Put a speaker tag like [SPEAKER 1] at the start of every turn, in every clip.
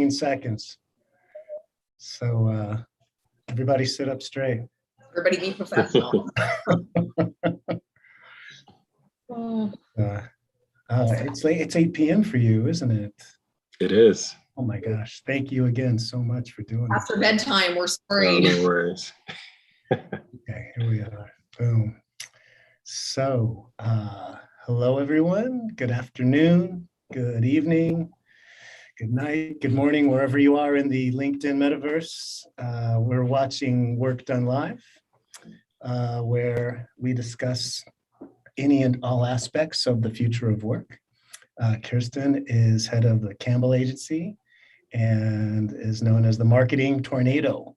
[SPEAKER 1] seconds. So everybody sit up straight.
[SPEAKER 2] Everybody be professional.
[SPEAKER 1] It's 8 p.m. for you, isn't it?
[SPEAKER 3] It is.
[SPEAKER 1] Oh my gosh. Thank you again so much for doing this.
[SPEAKER 2] After bedtime, we're sorry.
[SPEAKER 3] No worries.
[SPEAKER 1] Okay, here we are. Boom. So, hello everyone. Good afternoon, good evening, good night, good morning, wherever you are in the LinkedIn metaverse. We're watching WorkDoneLive, where we discuss any and all aspects of the future of work. Kirsten is head of the Campbell Agency and is known as the marketing tornado,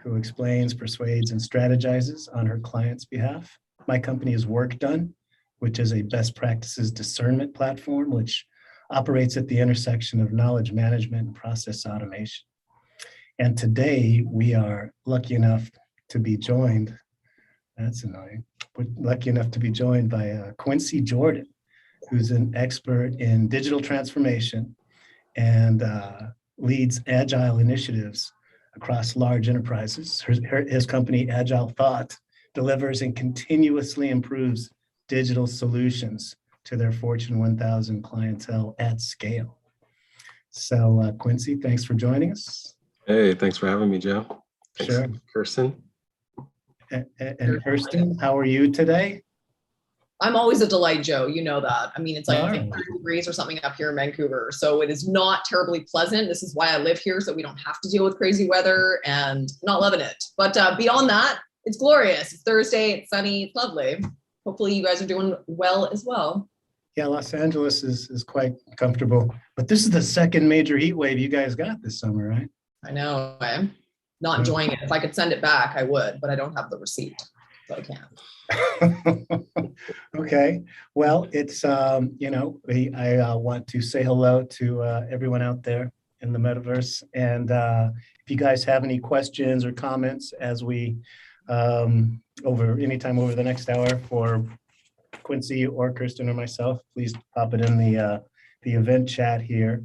[SPEAKER 1] who explains, persuades, and strategizes on her clients' behalf. My company is WorkDone, which is a best practices discernment platform, which operates at the intersection of knowledge management and process automation. And today we are lucky enough to be joined, that's annoying, we're lucky enough to be joined by Quincy Jordan, who's an expert in digital transformation and leads agile initiatives across large enterprises. His company, Agile Thought, delivers and continuously improves digital solutions to their Fortune 1000 clientele at scale. So Quincy, thanks for joining us.
[SPEAKER 3] Hey, thanks for having me, Joe. Thanks,
[SPEAKER 1] Sure.
[SPEAKER 3] Kirsten.
[SPEAKER 1] And Kirsten, how are you today?
[SPEAKER 2] I'm always a delight, Joe. You know that. I mean, it's like 30
[SPEAKER 1] Right.
[SPEAKER 2] degrees or something up here in Vancouver. So it is not terribly pleasant. This is why I live here, so we don't have to deal with crazy weather, and not loving it. But beyond that, it's glorious. It's Thursday, it's sunny, it's lovely. Hopefully you guys are doing well as well.
[SPEAKER 1] Yeah, Los Angeles is quite comfortable, but this is the second major heat wave you guys got this summer, right?
[SPEAKER 2] I know, I'm not
[SPEAKER 1] Yeah.
[SPEAKER 2] enjoying it. If I could send it back, I would, but I don't have the receipt, so I can't.
[SPEAKER 1] Okay, well, it's, I want to say hello to everyone out there in the metaverse. And if you guys have any questions or comments as we, anytime over the next hour for Quincy or Kirsten or myself, please pop it in the event chat here.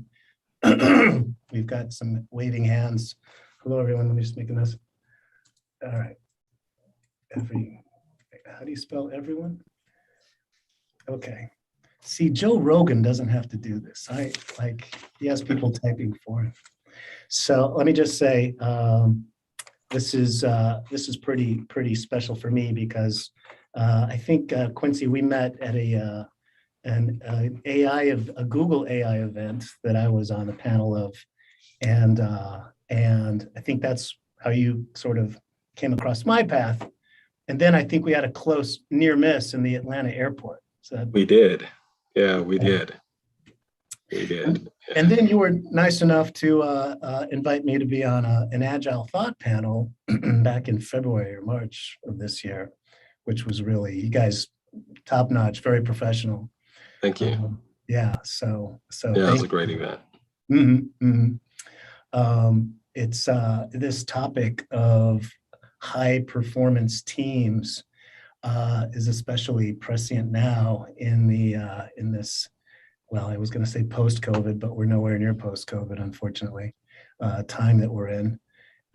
[SPEAKER 1] We've got some waving hands. Hello, everyone. Let me just make a mess. All right. How do you spell everyone? Okay. See, Joe Rogan doesn't have to do this. He has people typing for him. So let me just say, this is pretty special for me because I think Quincy, we met at a Google AI event that I was on the panel of, and I think that's how you sort of came across my path. And then I think we had a close near miss in the Atlanta airport. So
[SPEAKER 3] We did. Yeah, we did. We did.
[SPEAKER 1] And then you were nice enough to invite me to be on an Agile Thought panel back in February or March of this year, which was really, you guys, top notch, very professional.
[SPEAKER 3] Thank you.
[SPEAKER 1] Yeah, so
[SPEAKER 3] Yeah, it was a great event.
[SPEAKER 1] It's this topic of high performance teams is especially prescient now in this, well, I was going to say post-COVID, but we're nowhere near post-COVID, unfortunately, time that we're in.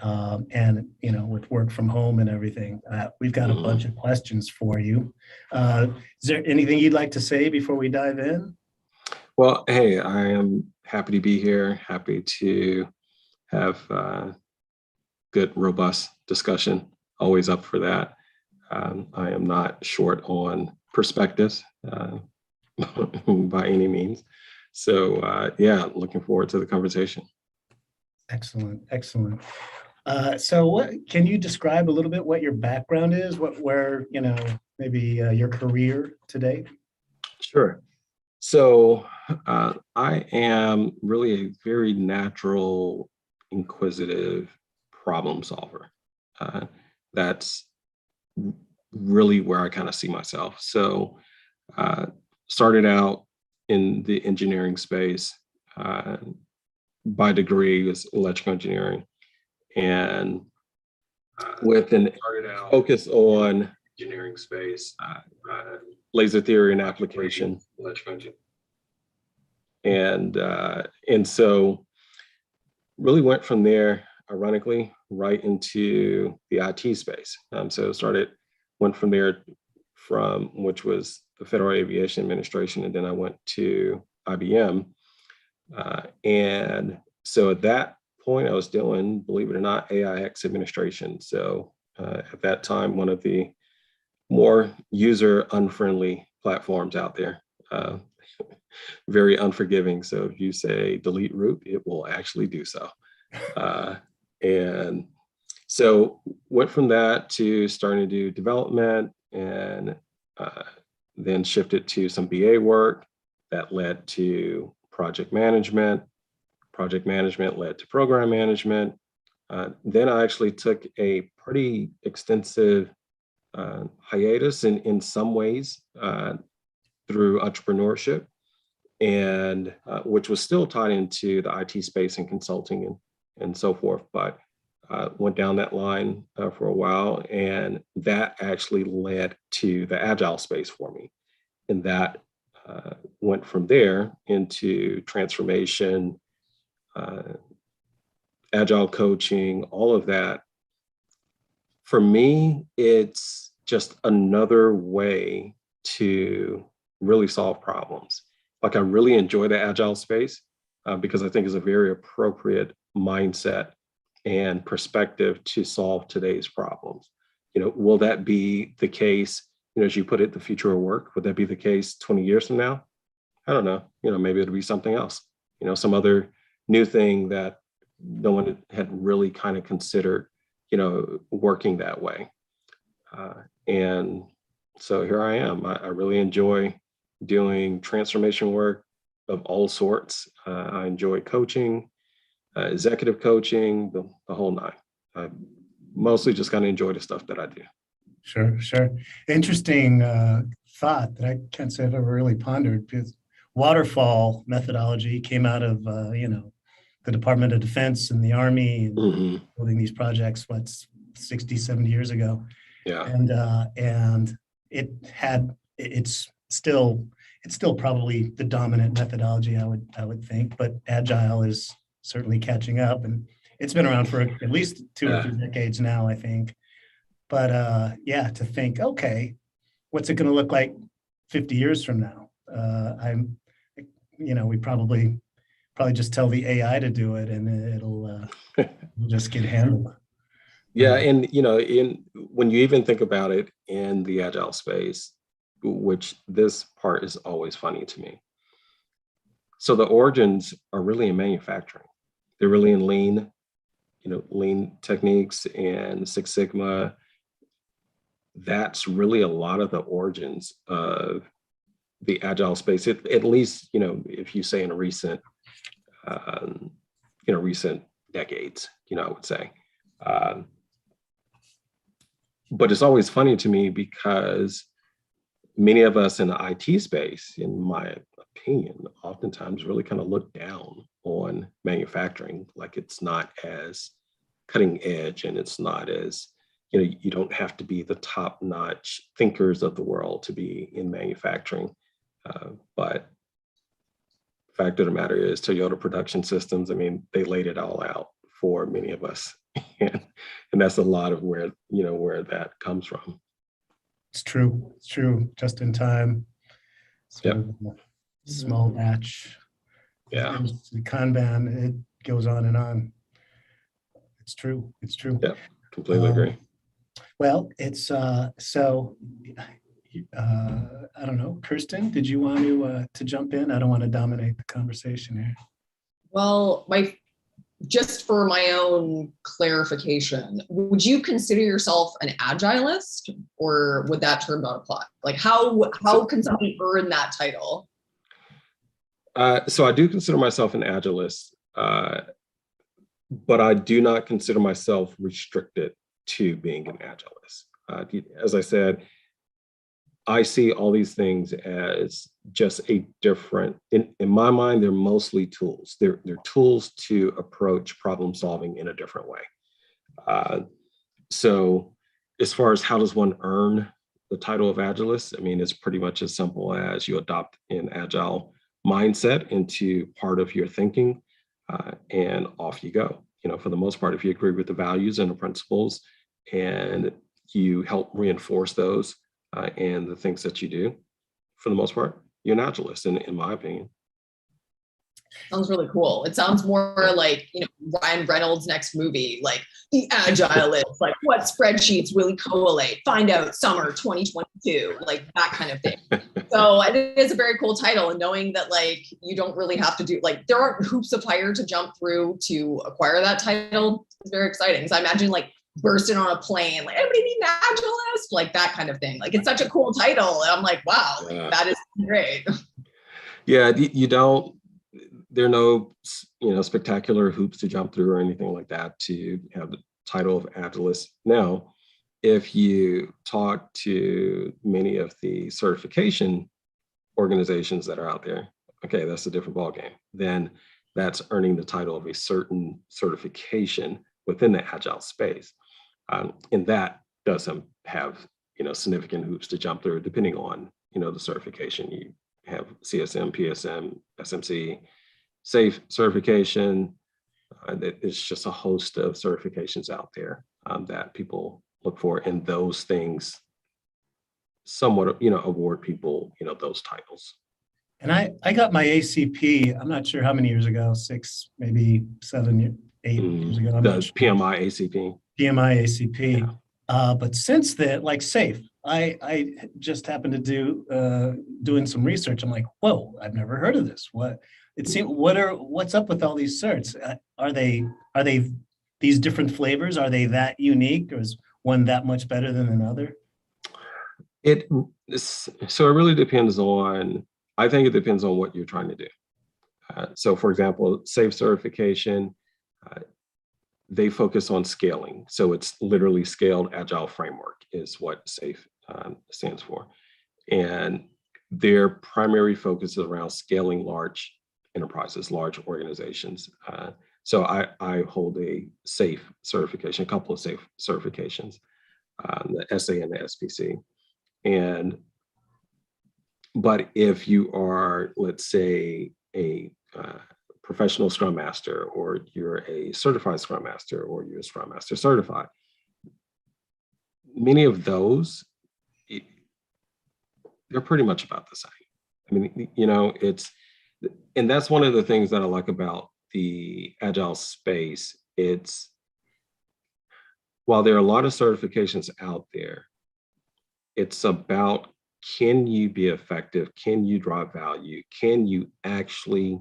[SPEAKER 1] And, with work from home and everything, we've got a bunch of questions for you. Is there anything you'd like to say before we dive in?
[SPEAKER 3] Well, hey, I am happy to be here, happy to have good, robust discussion, always up for that. I am not short on perspectives by any means. So yeah, looking forward to the conversation.
[SPEAKER 1] Excellent. So can you describe a little bit what your background is, where maybe your career today?
[SPEAKER 3] Sure. So I am really a very natural, inquisitive problem solver. That's really where I kind of see myself. So started out in the engineering space. By degree is electrical engineering, and with an focus on engineering space, laser theory and application, and so really went from there, ironically, right into the IT space. So went from there which was the Federal Aviation Administration, and then I went to IBM. And so at that point, I was doing, believe it or not, AIX administration. So at that time, one of the more user unfriendly platforms out there, very unforgiving. So if you say delete root, it will actually do so. And so went from that to starting to do development, and then shifted to some BA work that led to project management. Project management led to program management. Then I actually took a pretty extensive hiatus in some ways through entrepreneurship, and which was still tied into the IT space and consulting and so forth, but went down that line for a while, and that actually led to the Agile space for me. And that went from there into transformation, Agile coaching, all of that. For me, it's just another way to really solve problems. Like, I really enjoy the Agile space because I think it's a very appropriate mindset and perspective to solve today's problems. Will that be the case, as you put it, the future of work? Would that be the case 20 years from now? I don't know. Maybe it'll be something else, some other new thing that no one had really kind of considered, working that way. And so here I am. I really enjoy doing transformation work of all sorts. I enjoy coaching, executive coaching, the whole nine. I mostly just kind of enjoy the stuff that I do.
[SPEAKER 1] Sure. Interesting thought that I can't say I've ever really pondered, because waterfall methodology came out of, the Department of Defense and the Army, and building these projects, 60, 70 years ago.
[SPEAKER 3] Yeah.
[SPEAKER 1] And it's still probably the dominant methodology, I would think, but Agile is certainly catching up, and it's been around for at least 2 or 3 decades now, I think. But to think, okay, what's it going to look like 50 years from now? We probably just tell the AI to do it, and it'll just get handled.
[SPEAKER 3] Yeah, and when you even think about it in the Agile space, which this part is always funny to me. So the origins are really in manufacturing. They're really in lean techniques and Six Sigma. That's really a lot of the origins of the Agile space, at least, if you say in recent decades, I would say. But it's always funny to me because many of us in the IT space, in my opinion, oftentimes really kind of look down on manufacturing, like it's not as cutting edge, and it's not as, you don't have to be the top-notch thinkers of the world to be in manufacturing. But the fact of the matter is, Toyota Production Systems, they laid it all out for many of us. And that's a lot of where that comes from.
[SPEAKER 1] It's true. Just in time. Small batch.
[SPEAKER 3] Yeah.
[SPEAKER 1] The Kanban, it goes on and on. It's true.
[SPEAKER 3] Yeah, completely agree.
[SPEAKER 1] Well, it's so I don't know, Kirsten, did you want to jump in? I don't want to dominate the conversation here.
[SPEAKER 2] Well, just for my own clarification, would you consider yourself an agilist, or would that term not apply? Like, how can somebody earn that title?
[SPEAKER 3] So I do consider myself an agilist, but I do not consider myself restricted to being an agilist. As I said, I see all these things as just a different, in my mind, they're mostly tools. They're tools to approach problem solving in a different way. So as far as how does one earn the title of Agilist, it's pretty much as simple as you adopt an Agile mindset into part of your thinking. and off you go. For the most part, if you agree with the values and the principles and you help reinforce those and the things that you do, for the most part, you're an Agilist, in my opinion.
[SPEAKER 2] Sounds really cool. It sounds more like, Ryan Reynolds' next movie, like The Agilist, like what spreadsheets will he collate? Find out summer 2022, like that kind of thing. So I think it's a very cool title, and knowing that like you don't really have to do, like there aren't hoops of fire to jump through to acquire that title is very exciting. So I imagine like bursting on a plane, like everybody need an Agilist, like that kind of thing. Like it's such a cool title. And I'm like, wow, like, that is great.
[SPEAKER 3] Yeah, you don't, there are no, spectacular hoops to jump through or anything like that to have the title of Agilist. Now, if you talk to many of the certification organizations that are out there, okay, that's a different ballgame. Then that's earning the title of a certain certification within the Agile space. And that doesn't have, significant hoops to jump through, depending on, the certification. You have CSM, PSM, SMC, SAFE certification. It's just a host of certifications out there that people look for, and those things somewhat, award people, those titles.
[SPEAKER 1] And I got my ACP, I'm not sure how many years ago, 6, maybe 7, 8 years ago. I'm
[SPEAKER 3] The
[SPEAKER 1] not sure.
[SPEAKER 3] PMI ACP.
[SPEAKER 1] PMI ACP.
[SPEAKER 3] Yeah.
[SPEAKER 1] But since then, like SAFE, I just happened to do doing some research. I'm like, whoa, I've never heard of this. What's up with all these certs? Are they these different flavors? Are they that unique, or is one that much better than another?
[SPEAKER 3] So it really depends on, I think it depends on what you're trying to do. So for example, SAFE certification, they focus on scaling. So it's literally Scaled Agile Framework is what SAFE stands for. And their primary focus is around scaling large enterprises, large organizations. So I hold a SAFE certification, a couple of SAFE certifications, the SA and the SPC. But if you are, let's say, a professional Scrum Master, or you're a certified Scrum Master, or you're a Scrum Master certified, many of those, they're pretty much about the same. I mean, and that's one of the things that I like about the Agile space. While there are a lot of certifications out there, it's about, can you be effective? Can you drive value? Can you actually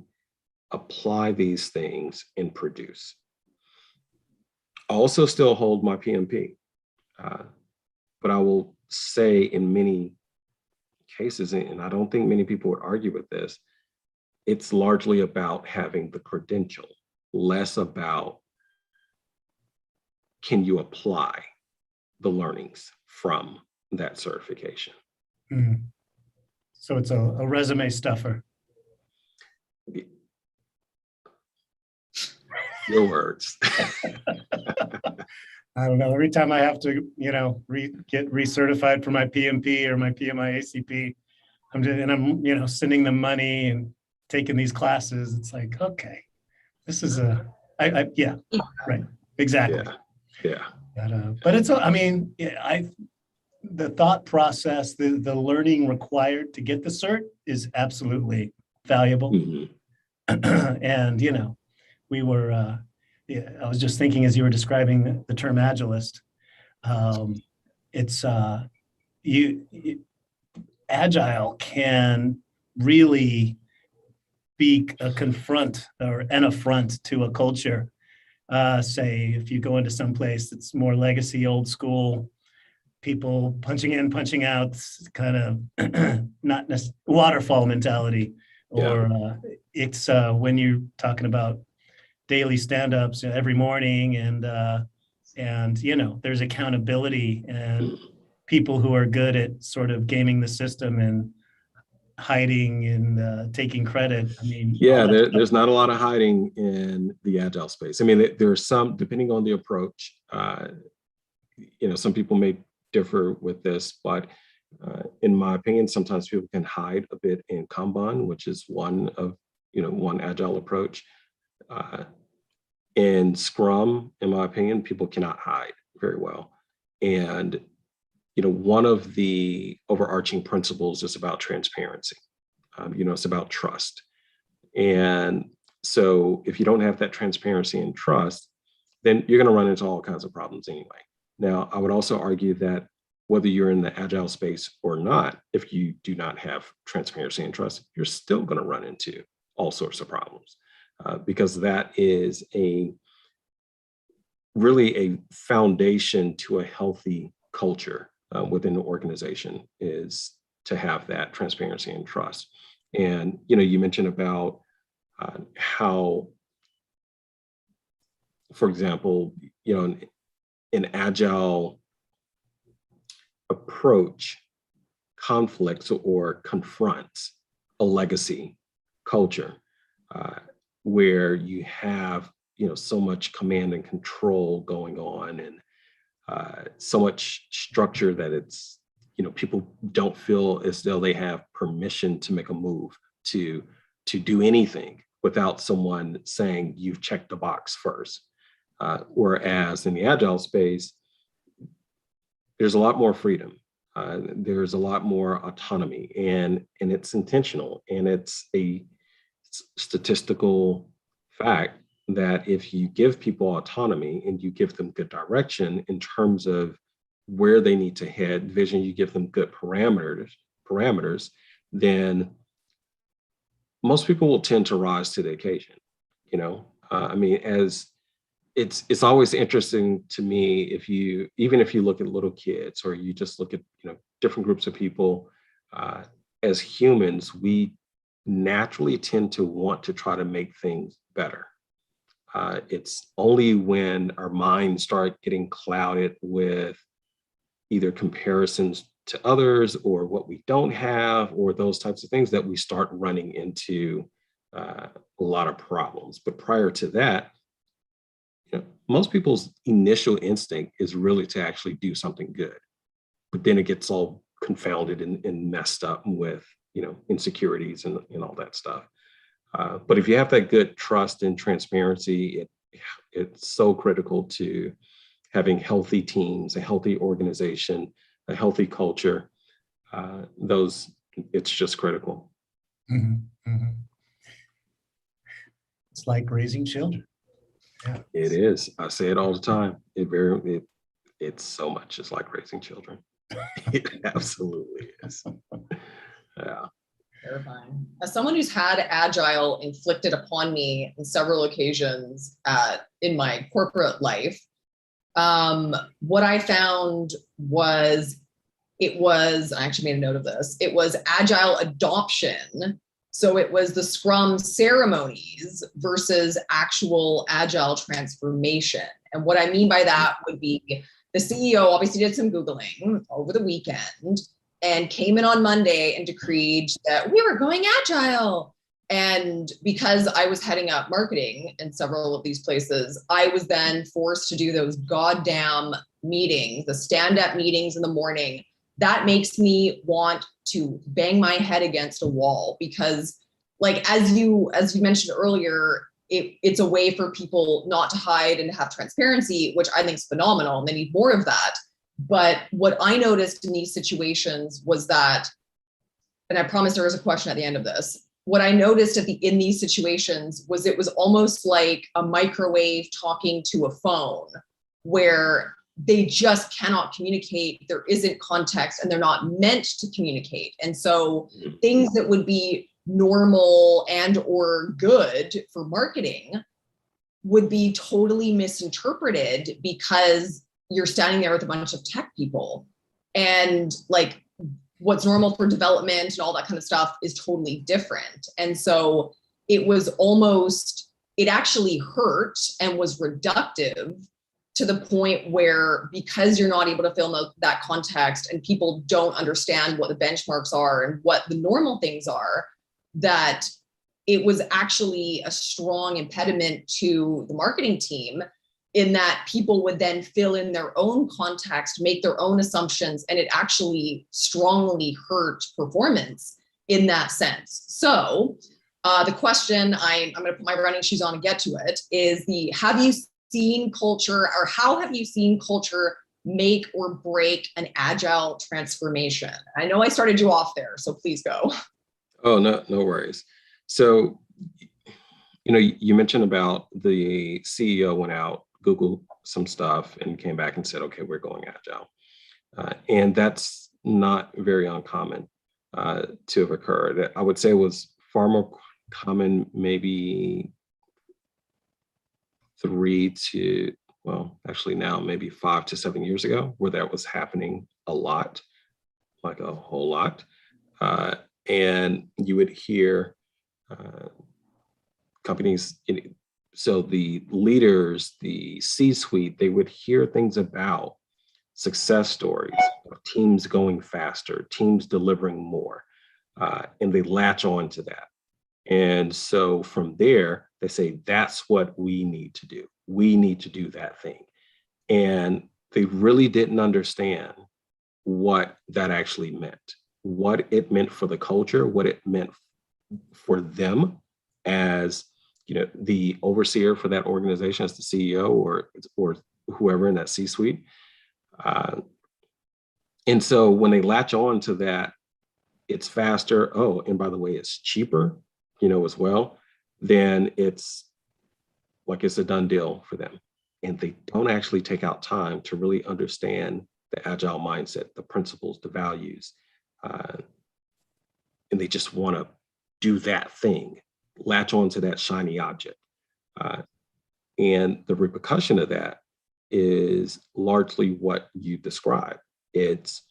[SPEAKER 3] apply these things and produce? I also still hold my PMP, but I will say in many cases, and I don't think many people would argue with this, it's largely about having the credential, less about can you apply the learnings from that certification.
[SPEAKER 1] Mm. So it's a resume stuffer.
[SPEAKER 3] Your words.
[SPEAKER 1] I don't know. Every time I have to, get recertified for my PMP or my PMI ACP, I'm sending them money and taking these classes. It's like, okay, this is yeah, right, exactly.
[SPEAKER 3] Yeah.
[SPEAKER 1] But it's, the thought process, the learning required to get the cert is absolutely valuable.
[SPEAKER 3] Mm-hmm.
[SPEAKER 1] And, we were, I was just thinking as you were describing the term Agilist, it's, Agile can really be a confront or an affront to a culture. Say, if you go into some place that's more legacy, old school, people punching in, punching out, kind of not necessarily waterfall mentality, or it's when you're talking about daily stand-ups every morning, and there's accountability and people who are good at sort of gaming the system and hiding and taking credit.
[SPEAKER 3] There's not a lot of hiding in the Agile space. There's some, depending on the approach, some people may differ with this, but in my opinion, sometimes people can hide a bit in Kanban, which is one Agile approach. In Scrum, in my opinion, people cannot hide very well. And, one of the overarching principles is about transparency. It's about trust. And so if you don't have that transparency and trust, then you're going to run into all kinds of problems anyway. Now, I would also argue that whether you're in the agile space or not, if you do not have transparency and trust, you're still going to run into all sorts of problems, because that is really a foundation to a healthy culture within the organization, is to have that transparency and trust. And you mentioned about how, for example, an agile approach conflicts or confronts a legacy culture where you have so much command and control going on, and so much structure that it's people don't feel as though they have permission to make a move, to do anything without someone saying you've checked the box first. Whereas in the agile space, there's a lot more freedom. There's a lot more autonomy, and it's intentional, and it's a statistical fact that if you give people autonomy and you give them good direction in terms of where they need to head, vision, you give them good parameters, then most people will tend to rise to the occasion. As it's always interesting to me, even if you look at little kids, or you just look at different groups of people, as humans, we naturally tend to want to try to make things better. It's only when our minds start getting clouded with either comparisons to others or what we don't have, or those types of things, that we start running into a lot of problems. But prior to that, most people's initial instinct is really to actually do something good, but then it gets all confounded and messed up with insecurities and all that stuff. But if you have that good trust and transparency, it's so critical to having healthy teams, a healthy organization, a healthy culture. It's just critical.
[SPEAKER 1] Mm-hmm. Mm-hmm. It's like raising children. Yeah.
[SPEAKER 3] It is. I say it all the time. It's so much. It's like raising children. It absolutely is. Yeah.
[SPEAKER 2] Terrifying. As someone who's had Agile inflicted upon me on several occasions in my corporate life, what I found was, I actually made a note of this, it was Agile Adoption. So it was the Scrum ceremonies versus actual Agile transformation. And what I mean by that would be, the CEO obviously did some Googling over the weekend and came in on Monday and decreed that we were going Agile. And because I was heading up marketing in several of these places, I was then forced to do those goddamn meetings, the stand-up meetings in the morning. That makes me want to bang my head against a wall, because, like, as you mentioned earlier, it's a way for people not to hide and to have transparency, which I think is phenomenal, and they need more of that. But what I noticed in these situations was that, and I promise there is a question at the end of this, what I noticed in these situations was it was almost like a microwave talking to a phone, where they just cannot communicate. There isn't context, and they're not meant to communicate. And so things that would be normal and or good for marketing would be totally misinterpreted, because you're standing there with a bunch of tech people, and like what's normal for development and all that kind of stuff is totally different. And so it actually hurt and was reductive, to the point where, because you're not able to fill that context and people don't understand what the benchmarks are and what the normal things are, that it was actually a strong impediment to the marketing team, in that people would then fill in their own context, make their own assumptions, and it actually strongly hurt performance in that sense. So The question, I'm going to put my running shoes on and get to it, is have you seen culture, or how have you seen culture make or break an agile transformation? I know I started you off there, so please go.
[SPEAKER 3] Oh, no worries. So, you mentioned about the CEO went out, Googled some stuff, and came back and said, okay, we're going agile. And that's not very uncommon to have occurred. I would say it was far more common maybe 3 to, well, actually now maybe 5 to 7 years ago, where that was happening a lot, like a whole lot. And you would hear companies, so the leaders, the C-suite, they would hear things about success stories of teams going faster, teams delivering more, and they latch on to that. And so from there, they say, that's what we need to do. We need to do that thing. And they really didn't understand what that actually meant, what it meant for the culture, what it meant for them as, the overseer for that organization, as the CEO or whoever in that C-suite. And so when they latch on to that, it's faster. Oh, and by the way, it's cheaper, as well, then it's like it's a done deal for them. And they don't actually take out time to really understand the agile mindset, the principles, the values. And they just want to do that thing, latch on to that shiny object. And the repercussion of that is largely what you describe. It's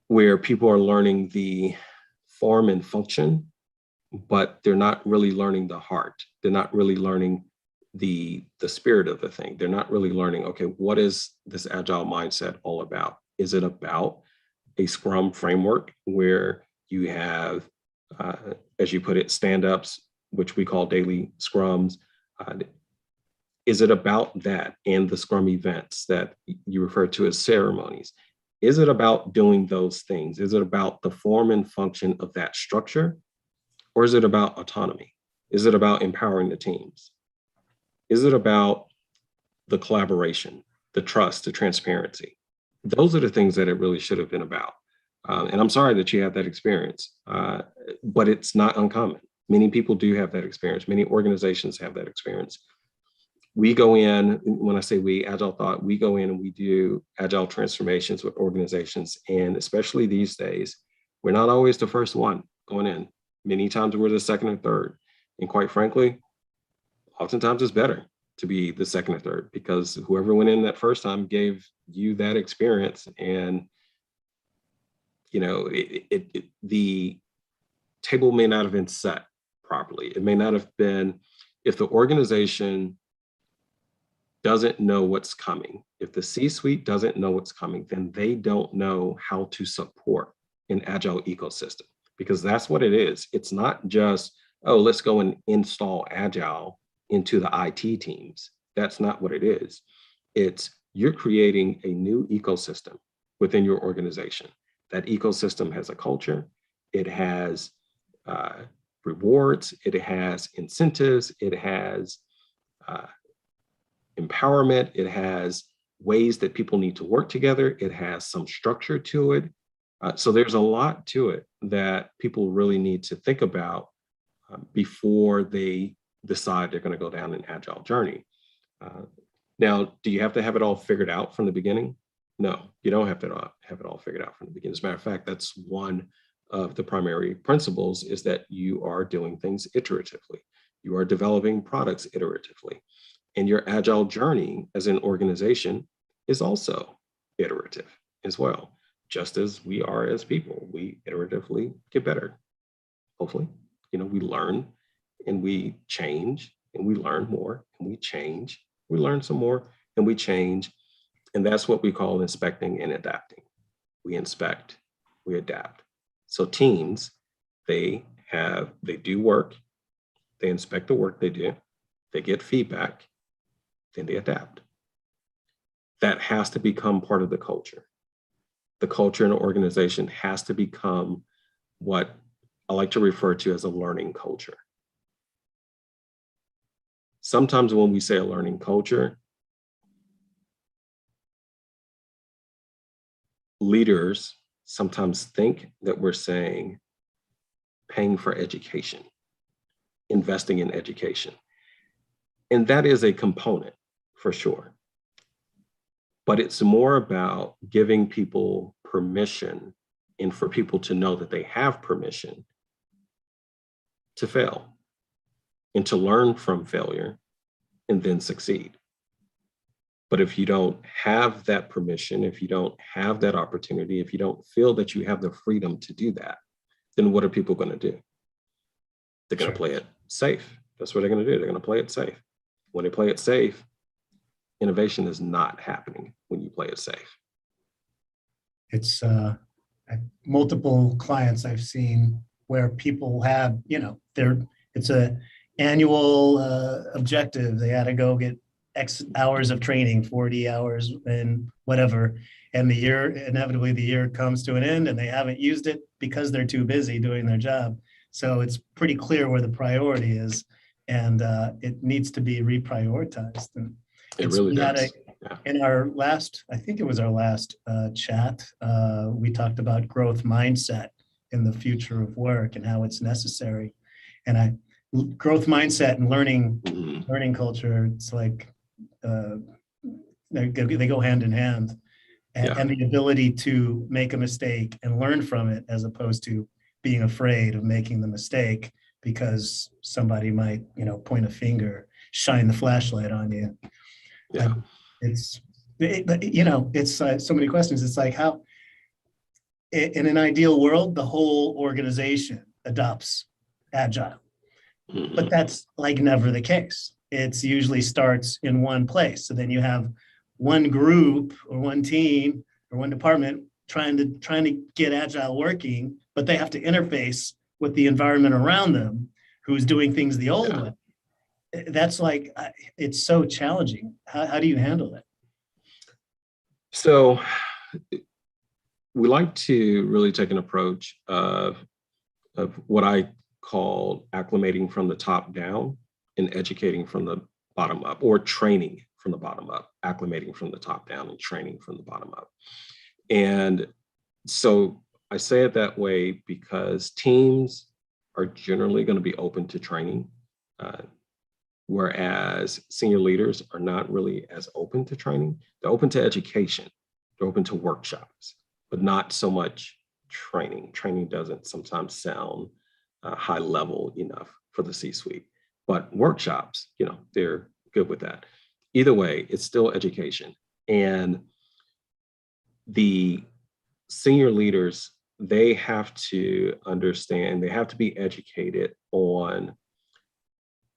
[SPEAKER 3] where people are learning the form and function, but they're not really learning the heart. They're not really learning the spirit of the thing. They're not really learning, okay, what is this agile mindset all about? Is it about a Scrum framework where you have, as you put it, stand-ups, which we call daily Scrums? Is it about that and the Scrum events that you refer to as ceremonies? Is it about doing those things? Is it about the form and function of that structure? Or is it about autonomy? Is it about empowering the teams? Is it about the collaboration, the trust, the transparency? Those are the things that it really should have been about. And I'm sorry that you had that experience, but it's not uncommon. Many people do have that experience. Many organizations have that experience. We go in, when I say we, Agile Thought, we go in and we do agile transformations with organizations. And especially these days, we're not always the first one going in. Many times we're the second or third. And quite frankly, oftentimes it's better to be the second or third, because whoever went in that first time gave you that experience. And, the table may not have been set properly. It may not have been, if the organization doesn't know what's coming, if the C-suite doesn't know what's coming, then they don't know how to support an agile ecosystem, because that's what it is. It's not just, oh, let's go and install agile into the IT teams. That's not what it is. It's you're creating a new ecosystem within your organization. That ecosystem has a culture, it has rewards, it has incentives, it has empowerment, it has ways that people need to work together, it has some structure to it. So there's a lot to it that people really need to think about before they decide they're going to go down an agile journey. Now, do you have to have it all figured out from the beginning? No, you don't have to have it all figured out from the beginning. As a matter of fact, that's one of the primary principles, is that you are doing things iteratively. You are developing products iteratively. And your agile journey as an organization is also iterative as well. Just as we are as people, we iteratively get better. Hopefully, we learn and we change and we learn more and we change. We learn some more and we change. And that's what we call inspecting and adapting. We inspect, we adapt. So teams, they do work, they inspect the work they do, they get feedback, then they adapt. That has to become part of the culture. The culture in an organization has to become what I like to refer to as a learning culture. Sometimes when we say a learning culture, leaders sometimes think that we're saying paying for education, investing in education. And that is a component for sure. But it's more about giving people permission and for people to know that they have permission to fail and to learn from failure and then succeed. But if you don't have that permission, if you don't have that opportunity, if you don't feel that you have the freedom to do that, then what are people going to do? They're going to play it safe. That's what they're going to do. They're going to play it safe. When they play it safe, innovation is not happening when you play it safe.
[SPEAKER 1] It's multiple clients I've seen where people have, it's a annual objective. They had to go get X hours of training, 40 hours and whatever. And inevitably the year comes to an end and they haven't used it because they're too busy doing their job. So it's pretty clear where the priority is, and it needs to be reprioritized. And
[SPEAKER 3] It really does.
[SPEAKER 1] in our last, I think it was our last chat, we talked about growth mindset in the future of work and how it's necessary. And growth mindset and learning culture, it's like they go hand in hand. And the ability to make a mistake and learn from it, as opposed to being afraid of making the mistake because somebody might, point a finger, shine the flashlight on you.
[SPEAKER 3] Yeah.
[SPEAKER 1] It's so many questions. It's like how, in an ideal world, the whole organization adopts Agile, but that's like never the case. It's usually starts in one place. So then you have one group or one team or one department trying to get Agile working, but they have to interface with the environment around them who's doing things the old way. That's like, it's so challenging. How do you handle that?
[SPEAKER 3] So we like to really take an approach of what I call acclimating from the top down and educating from the bottom up, or training from the bottom up, acclimating from the top down and training from the bottom up. And so I say it that way because teams are generally going to be open to training, whereas senior leaders are not really as open to training. They're open to education, they're open to workshops, but not so much training. Training doesn't sometimes sound high level enough for the C-suite, but workshops, they're good with that. Either way, it's still education. And the senior leaders, they have to understand, they have to be educated on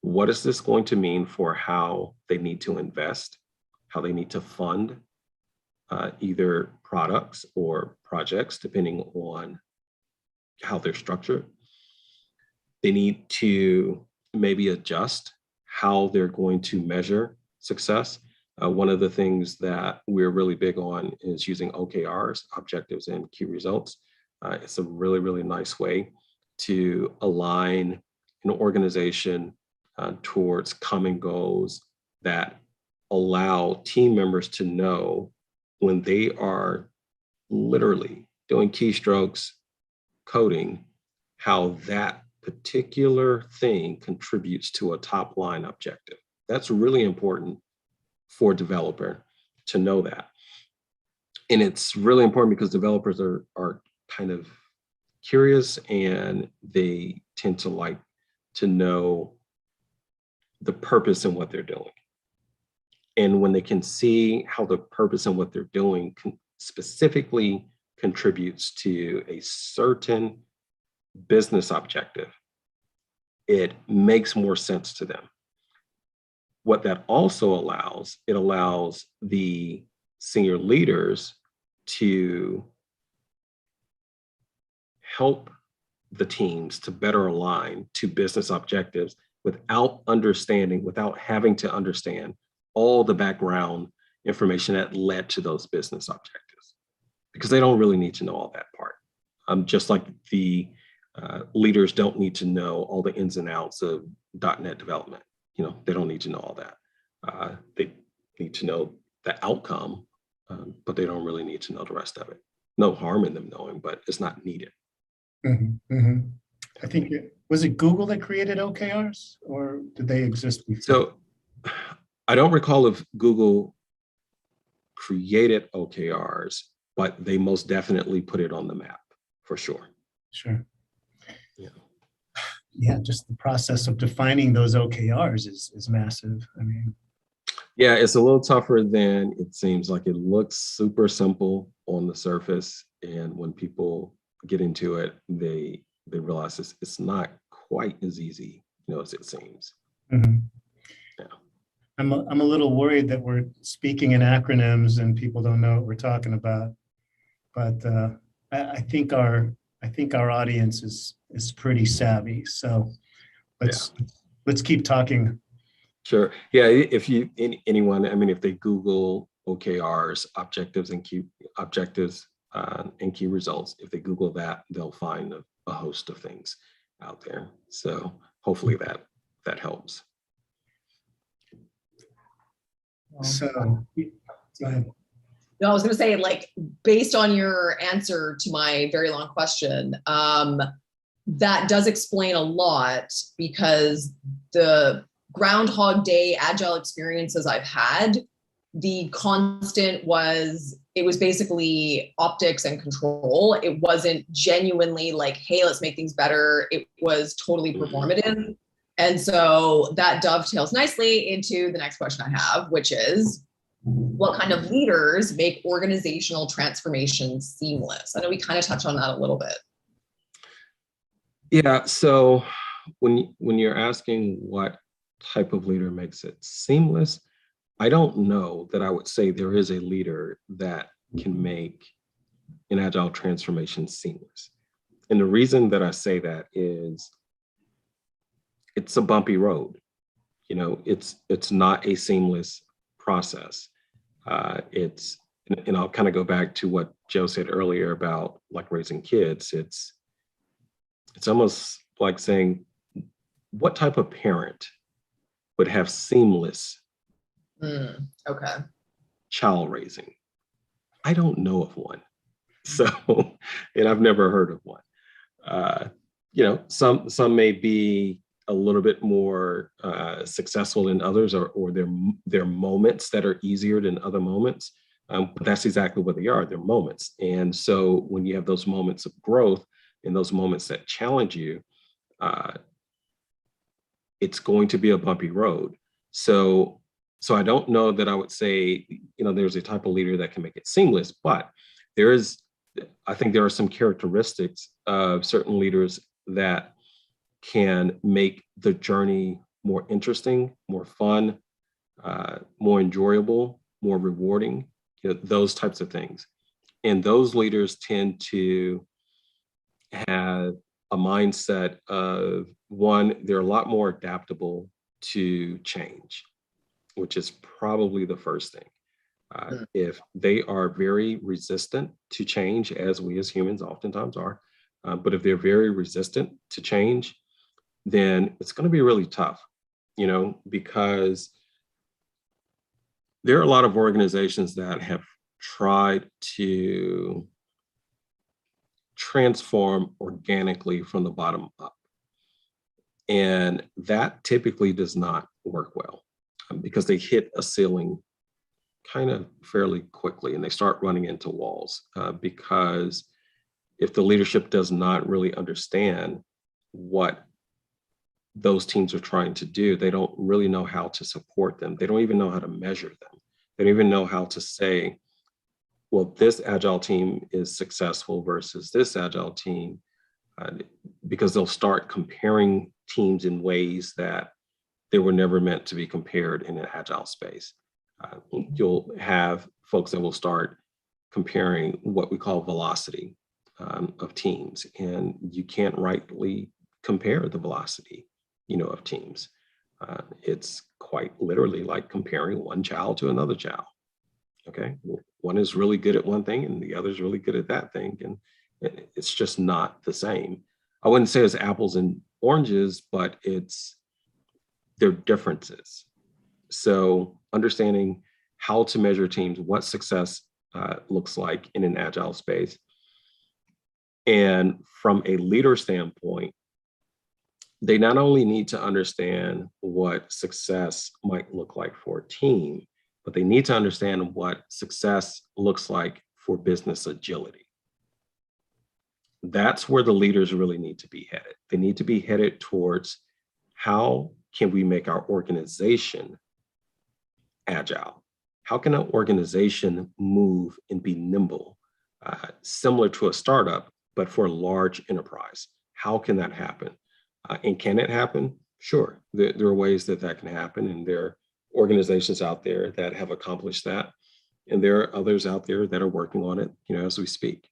[SPEAKER 3] what is this going to mean for how they need to invest, how they need to fund either products or projects, depending on how they're structured. They need to maybe adjust how they're going to measure success. One of the things that we're really big on is using OKRs, objectives and key results. It's a really, really nice way to align an organization towards common goals that allow team members to know when they are literally doing keystrokes, coding, how that particular thing contributes to a top line objective. That's really important for a developer to know that. And it's really important because developers are kind of curious and they tend to like to know the purpose in what they're doing. And when they can see how the purpose in what they're doing specifically contributes to a certain business objective, it makes more sense to them. What that also allows, it allows the senior leaders to help the teams to better align to business objectives without having to understand all the background information that led to those business objectives, because they don't really need to know all that part. Just like the Leaders don't need to know all the ins and outs of .NET development. They don't need to know all that. They need to know the outcome, but they don't really need to know the rest of it. No harm in them knowing, but it's not needed.
[SPEAKER 1] I think was it Google that created OKRs, or did they exist before?
[SPEAKER 3] So I don't recall if Google created OKRs, but they most definitely put it on the map for sure.
[SPEAKER 1] Sure.
[SPEAKER 3] Yeah.
[SPEAKER 1] Yeah, just the process of defining those OKRs is massive. I mean,
[SPEAKER 3] yeah, it's a little tougher than it seems. Like, it looks super simple on the surface, and when people get into it, they realize it's not quite as easy, as it seems.
[SPEAKER 1] yeah.
[SPEAKER 3] I'm
[SPEAKER 1] a little worried that we're speaking in acronyms and people don't know what we're talking about. But I think our audience is pretty savvy. So let's keep talking.
[SPEAKER 3] Sure. Yeah. If anyone, if they Google OKRs, objectives and key results, if they Google that, they'll find a host of things out there. So hopefully that helps.
[SPEAKER 1] So go ahead.
[SPEAKER 2] No, I was going to say, based on your answer to my very long question, that does explain a lot, because the Groundhog Day agile experiences I've had, the constant was basically optics and control. It wasn't genuinely like, hey, let's make things better. It was totally performative. And so that dovetails nicely into the next question I have, which is, what kind of leaders make organizational transformation seamless? I know we kind of touched on that a little bit.
[SPEAKER 3] Yeah, so when you're asking what type of leader makes it seamless, I don't know that I would say there is a leader that can make an agile transformation seamless. And the reason that I say that is it's a bumpy road. It's not a seamless process. And I'll kind of go back to what Joe said earlier about raising kids. It's almost like saying, what type of parent would have seamless child raising? I don't know of one. So, and I've never heard of one. Some may be a little bit more successful than others, or their moments that are easier than other moments. But that's exactly what they are. They're moments. And so when you have those moments of growth and those moments that challenge you, it's going to be a bumpy road. So I don't know that I would say, there's a type of leader that can make it seamless, but I think there are some characteristics of certain leaders that can make the journey more interesting, more fun, more enjoyable, more rewarding, those types of things. And those leaders tend to have a mindset of, one, they're a lot more adaptable to change, which is probably the first thing. If they are very resistant to change, as we as humans oftentimes are, but if they're very resistant to change, then it's going to be really tough, because there are a lot of organizations that have tried to transform organically from the bottom up. And that typically does not work well, because they hit a ceiling kind of fairly quickly and they start running into walls, because if the leadership does not really understand what those teams are trying to do, they don't really know how to support them. They don't even know how to measure them. They don't even know how to say, well, this agile team is successful versus this agile team, because they'll start comparing teams in ways that they were never meant to be compared in an agile space. You'll have folks that will start comparing what we call velocity of teams, and you can't rightly compare the velocity, of teams. It's quite literally like comparing one child to another child. Okay, one is really good at one thing and the other is really good at that thing, and it's just not the same. I wouldn't say it's apples and oranges, but there are differences. So understanding how to measure teams, what success looks like in an agile space. And from a leader standpoint, they not only need to understand what success might look like for a team, but they need to understand what success looks like for business agility. That's where the leaders really need to be headed. They need to be headed towards how can we make our organization agile? How can an organization move and be nimble, similar to a startup, but for a large enterprise? How can that happen? And can it happen? Sure, there are ways that can happen, and there are organizations out there that have accomplished that, and there are others out there that are working on it, as we speak.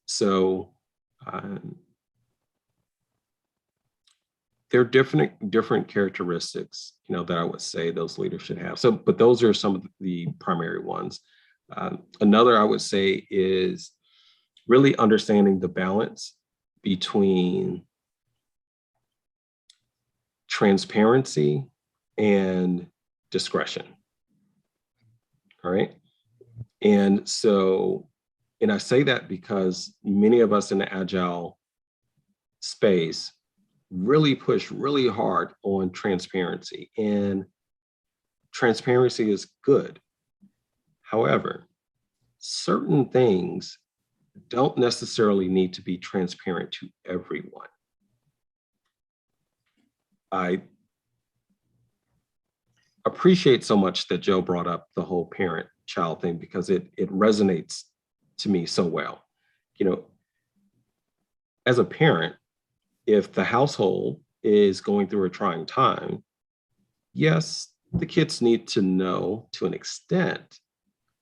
[SPEAKER 3] So there are different characteristics, that I would say those leaders should have. So, but those are some of the primary ones. Another I would say is really understanding the balance between transparency and discretion. All right. And I say that because many of us in the agile space really push really hard on transparency, and transparency is good. However, certain things don't necessarily need to be transparent to everyone. I appreciate so much that Joe brought up the whole parent-child thing, because it resonates to me so well. As a parent, if the household is going through a trying time, yes, the kids need to know to an extent,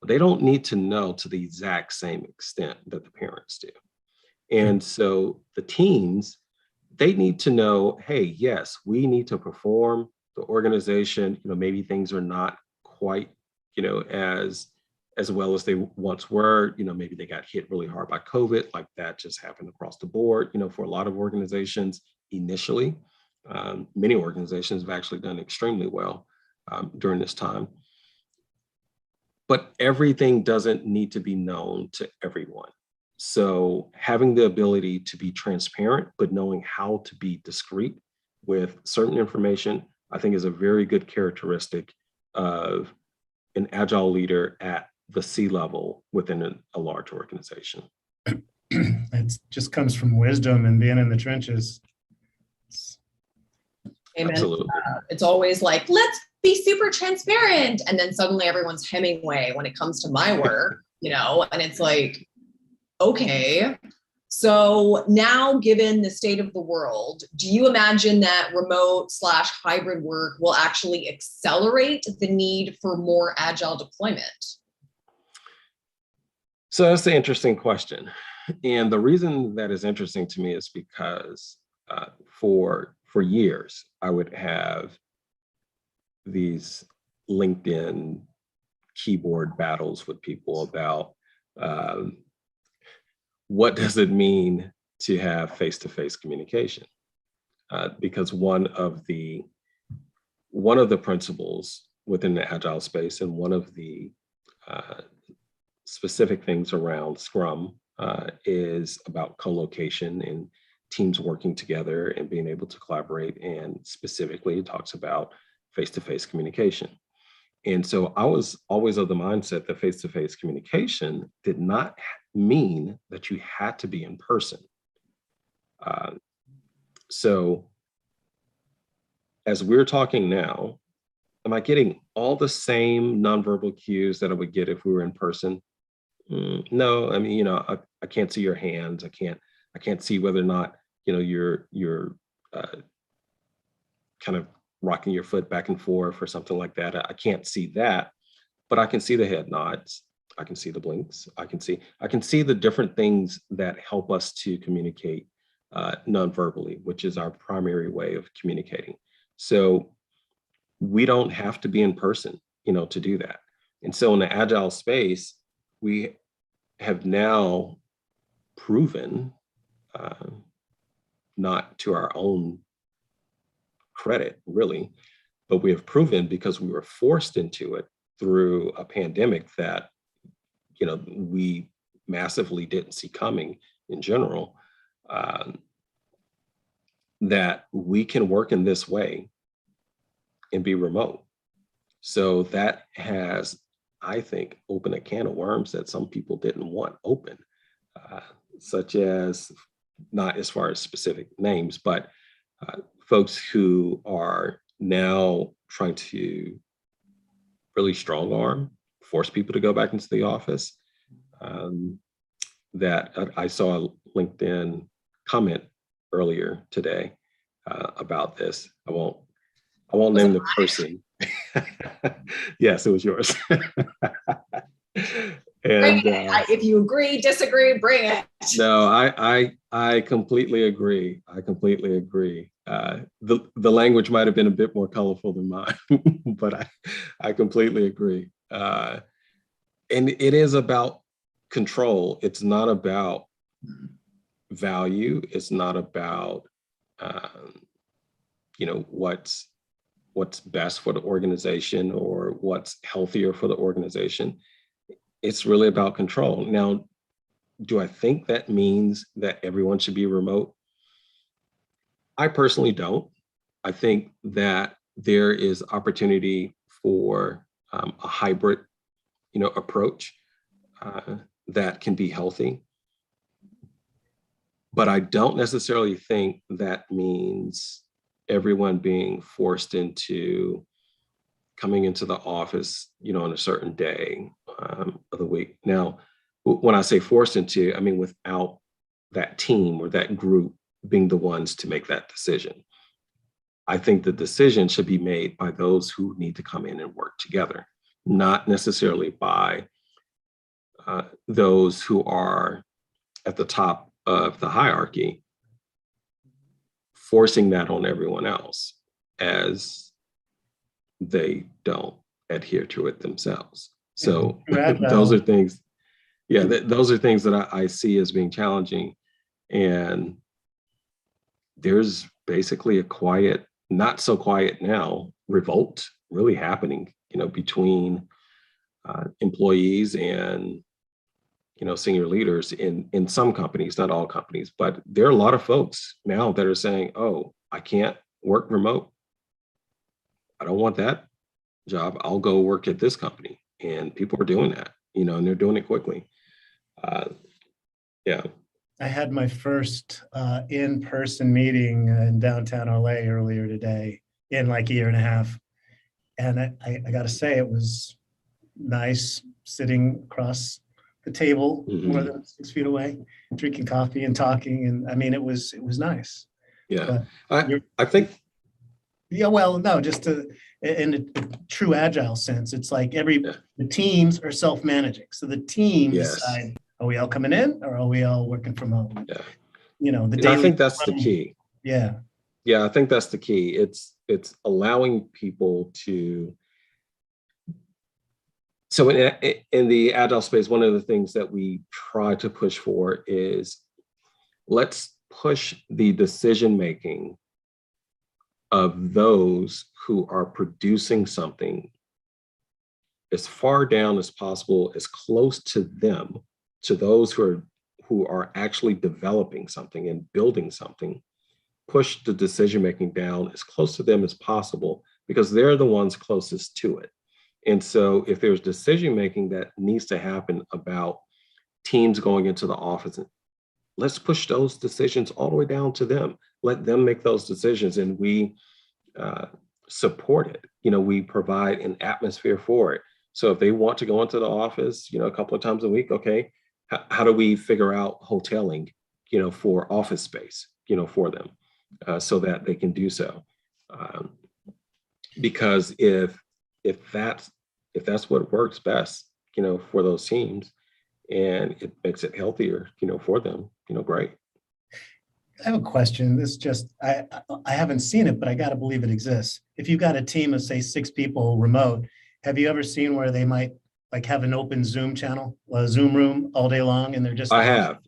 [SPEAKER 3] but they don't need to know to the exact same extent that the parents do. And so the teens, they need to know, hey, yes, we need to perform. The organization, maybe things are not quite, as well as they once were. Maybe they got hit really hard by COVID, like that just happened across the board, for a lot of organizations initially. Many organizations have actually done extremely well during this time. But everything doesn't need to be known to everyone. So having the ability to be transparent, but knowing how to be discreet with certain information, I think is a very good characteristic of an agile leader at the C-level within a large organization.
[SPEAKER 1] It just comes from wisdom and being in the trenches.
[SPEAKER 2] Amen.
[SPEAKER 3] Absolutely.
[SPEAKER 2] It's always like, let's be super transparent. And then suddenly everyone's Hemingway when it comes to my work, and it's like, okay. So now, given the state of the world, do you imagine that remote/hybrid work will actually accelerate the need for more agile deployment?
[SPEAKER 3] So that's an interesting question. And the reason that is interesting to me is because for years, I would have these LinkedIn keyboard battles with people about what does it mean to have face-to-face communication? Because one of the principles within the agile space, and one of the specific things around Scrum is about co-location and teams working together and being able to collaborate. And specifically, it talks about face-to-face communication. And so I was always of the mindset that face-to-face communication did not mean that you had to be in person. So as we're talking now, am I getting all the same nonverbal cues that I would get if we were in person? No, I mean, I can't see your hands. I can't see whether or not, you're kind of rocking your foot back and forth or something like that. I can't see that, but I can see the head nods. I can see the blinks. I can see the different things that help us to communicate non-verbally, which is our primary way of communicating. So we don't have to be in person, to do that. And so in the agile space, we have now proven not to our own credit, really, but we have proven because we were forced into it through a pandemic that, we massively didn't see coming in general, that we can work in this way and be remote. So that has, I think, opened a can of worms that some people didn't want open, such as, not as far as specific names, but folks who are now trying to really strong arm, force people to go back into the office. That I saw a LinkedIn comment earlier today about this. I won't name the person. Yes, it was yours. And
[SPEAKER 2] if you agree, disagree, bring it.
[SPEAKER 3] No, I completely agree. I completely agree. The language might have been a bit more colorful than mine, but I completely agree. And it is about control. It's not about value. It's not about what's best for the organization or what's healthier for the organization. It's really about control. Now, do I think that means that everyone should be remote? I personally don't. I think that there is opportunity for a hybrid, approach that can be healthy. But I don't necessarily think that means everyone being forced into coming into the office, on a certain day of the week. Now, when I say forced into, I mean without that team or that group being the ones to make that decision. I think the decision should be made by those who need to come in and work together, not necessarily by those who are at the top of the hierarchy, forcing that on everyone else as they don't adhere to it themselves. So those are things, those are things that I see as being challenging. And there's basically a quiet, not so quiet now, revolt really happening, between employees and, senior leaders in some companies, not all companies, but there are a lot of folks now that are saying, oh, I can't work remote. I don't want that job. I'll go work at this company. And people are doing that, and they're doing it quickly. Yeah.
[SPEAKER 1] I had my first in-person meeting in downtown LA earlier today in like a year and a half. And I got to say, it was nice sitting across the table, more than 6 feet away, drinking coffee and talking. And I mean, it was nice.
[SPEAKER 3] Yeah. I think.
[SPEAKER 1] Yeah, well, no, just in a true agile sense, it's like the teams are self-managing. So the team decide, are we all coming in or are we all working from home?
[SPEAKER 3] Yeah. I think that's the key.
[SPEAKER 1] Yeah.
[SPEAKER 3] Yeah, I think that's the key. It's allowing people to. So in the agile space, one of the things that we try to push for is let's push the decision-making of those who are producing something as far down as possible, as close to them, to those who are actually developing something and building something, push the decision-making down as close to them as possible because they're the ones closest to it. And so if there's decision-making that needs to happen about teams going into the office, let's push those decisions all the way down to them. Let them make those decisions and we support it. We provide an atmosphere for it. So if they want to go into the office, a couple of times a week, okay, how do we figure out hoteling, for office space, for them so that they can do so? Because if that's what works best, for those teams and it makes it healthier, for them, great.
[SPEAKER 1] I have a question. This just, I haven't seen it, but I got to believe it exists. If you've got a team of say 6 people remote, have you ever seen where they might like have an open Zoom channel, a Zoom room all day long and they're just—
[SPEAKER 3] I have.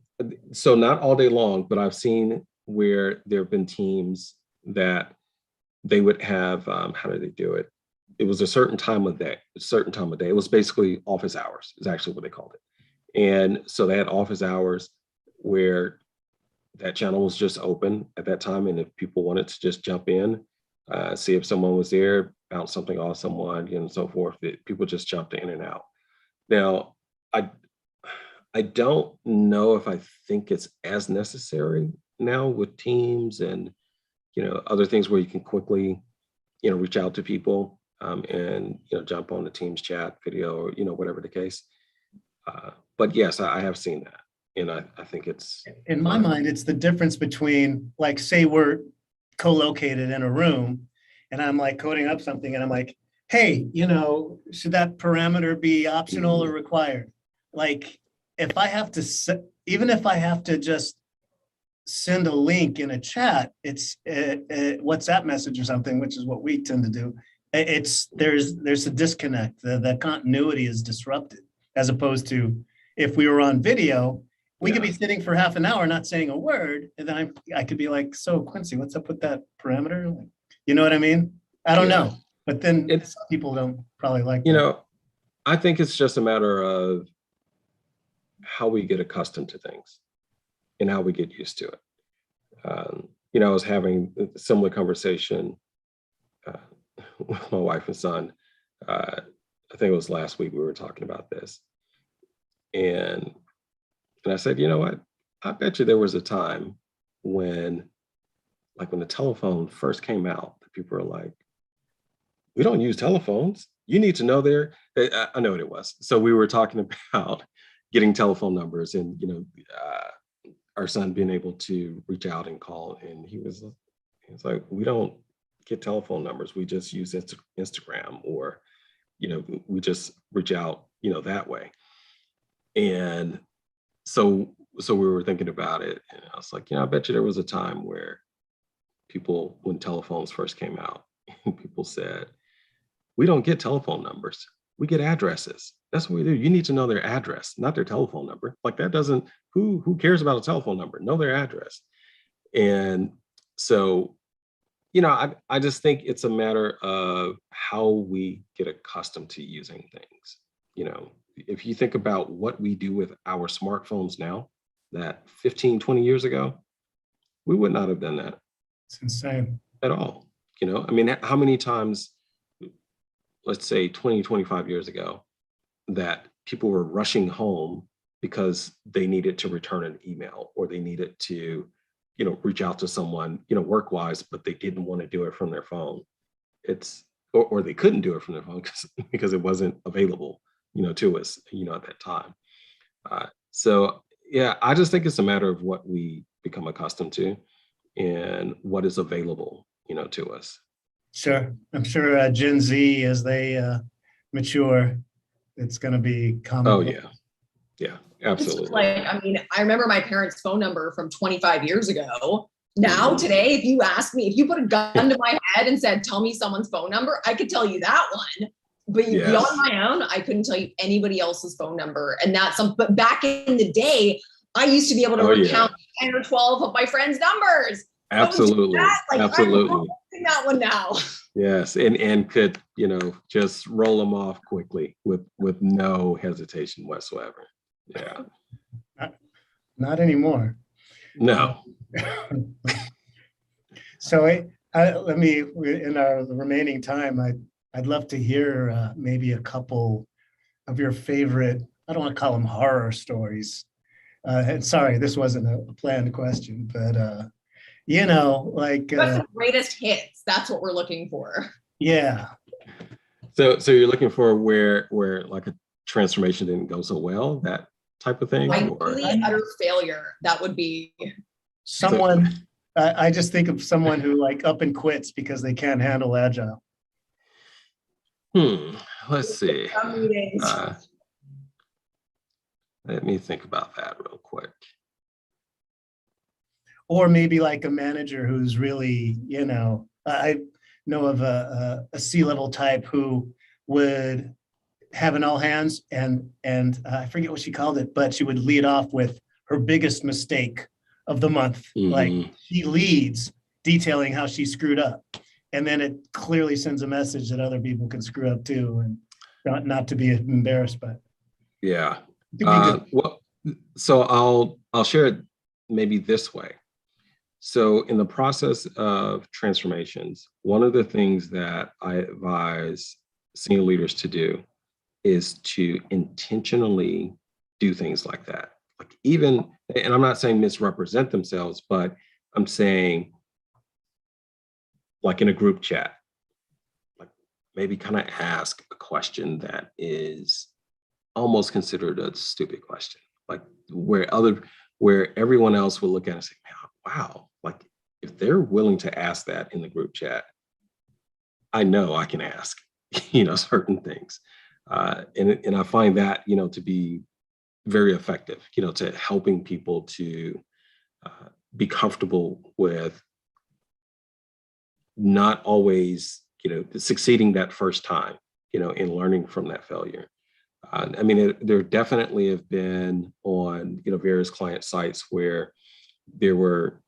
[SPEAKER 3] So not all day long, but I've seen where there have been teams that they would have, how did they do it? It was a certain time of day. It was basically office hours is actually what they called it. And so they had office hours where that channel was just open at that time. And if people wanted to just jump in, see if someone was there, bounce something off someone, and so forth, people just jumped in and out. Now, I don't know if I think it's as necessary now with Teams and, other things where you can quickly, reach out to people and, jump on the Teams chat video or, whatever the case. But yes, I have seen that. And I think it's.
[SPEAKER 1] In my mind, it's the difference between, like, say we're co-located in a room and I'm like coding up something and I'm like, hey, should that parameter be optional or required? Like, if I have to, even if I have to just send a link in a chat, it's a WhatsApp message or something, which is what we tend to do. There's a disconnect. The continuity is disrupted, as opposed to if we were on video, we could be sitting for half an hour not saying a word, and then I could be like, so Quincy, what's up with that parameter? Like, you know what I mean? I don't know, but then some people don't probably like that.
[SPEAKER 3] I think it's just a matter of how we get accustomed to things and how we get used to it. I was having a similar conversation with my wife and son. I think it was last week we were talking about this. And I said, you know what? I bet you there was a time when the telephone first came out, that people were like, we don't use telephones. You need to know I know what it was. So we were talking about getting telephone numbers and, our son being able to reach out and call. And he was like, we don't get telephone numbers. We just use Instagram or, we just reach out, that way. And so we were thinking about it. And I was like, I bet you there was a time where people, when telephones first came out, people said, we don't get telephone numbers. We get addresses. That's what we do. You need to know their address, not their telephone number. Like that doesn't, who cares about a telephone number? Know their address. And so, I just think it's a matter of how we get accustomed to using things. If you think about what we do with our smartphones now, that 15, 20 years ago, we would not have done that.
[SPEAKER 1] It's insane.
[SPEAKER 3] At all. How many times, let's say 20, 25 years ago, that people were rushing home because they needed to return an email or they needed to, reach out to someone, work-wise, but they didn't want to do it from their phone. Or they couldn't do it from their phone because it wasn't available, to us, at that time. So yeah, I just think it's a matter of what we become accustomed to and what is available, to us.
[SPEAKER 1] Sure. I'm sure Gen Z, as they mature, it's going to be common.
[SPEAKER 3] Oh, yeah. Yeah, absolutely.
[SPEAKER 2] I remember my parents' phone number from 25 years ago. Now, today, if you put a gun to my head and said, tell me someone's phone number, I could tell you that one. But beyond my own, I couldn't tell you anybody else's phone number. And but back in the day, I used to be able to recount 10 or 12 of my friends' numbers.
[SPEAKER 3] Absolutely. Absolutely.
[SPEAKER 2] I'm using that one now.
[SPEAKER 3] Yes. And could, just roll them off quickly with no hesitation whatsoever. Yeah.
[SPEAKER 1] Not anymore.
[SPEAKER 3] No.
[SPEAKER 1] So let me, in our remaining time, I'd love to hear maybe a couple of your favorite, I don't want to call them horror stories. And sorry, this wasn't a planned question, but
[SPEAKER 2] what's the greatest hits? That's what we're looking for.
[SPEAKER 1] Yeah.
[SPEAKER 3] So you're looking for where like a transformation didn't go so well, that type of thing?
[SPEAKER 2] Ideally, utter failure. That would be
[SPEAKER 1] someone. I just think of someone who up and quits because they can't handle Agile.
[SPEAKER 3] Let's see. Let me think about that real quick.
[SPEAKER 1] Or maybe like a manager who's really, I know of a C-level type who would have an all hands and I forget what she called it, but she would lead off with her biggest mistake of the month. Like
[SPEAKER 3] Mhm.
[SPEAKER 1] she leads detailing how she screwed up. And then it clearly sends a message that other people can screw up too, and not to be embarrassed by it.
[SPEAKER 3] Yeah.
[SPEAKER 1] It could be good.
[SPEAKER 3] Well, so I'll share it maybe this way. So in the process of transformations, one of the things that I advise senior leaders to do is to intentionally do things like that. Like even, and I'm not saying misrepresent themselves, but I'm saying like in a group chat, like maybe kind of ask a question that is almost considered a stupid question, like where everyone else will look at it and say, wow, like if they're willing to ask that in the group chat, I know I can ask, certain things. And I find that, to be very effective, to helping people to be comfortable with not always, succeeding that first time, in learning from that failure. I mean, there definitely have been on, various client sites where there were